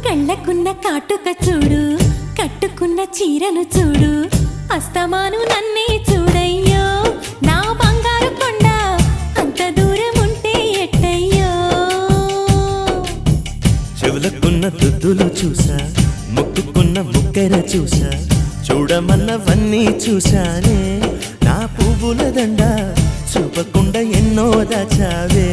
కళ్ళకున్న కాటుక చూడు, కట్టుకున్న చీరను చూడు, అస్తమాను నన్నే చూడయ్యో నా బంగారు కొండ, అంత దూరం ఉంటే ఎట్టయ్యో. చెవులకున్న దుద్దులు చూసా, ముక్కుకున్న ముక్కెర చూసా, చూడమన్నవన్నీ చూశానే. నా పువ్వుల దండ చూపకుండా ఎన్నో దాచావే.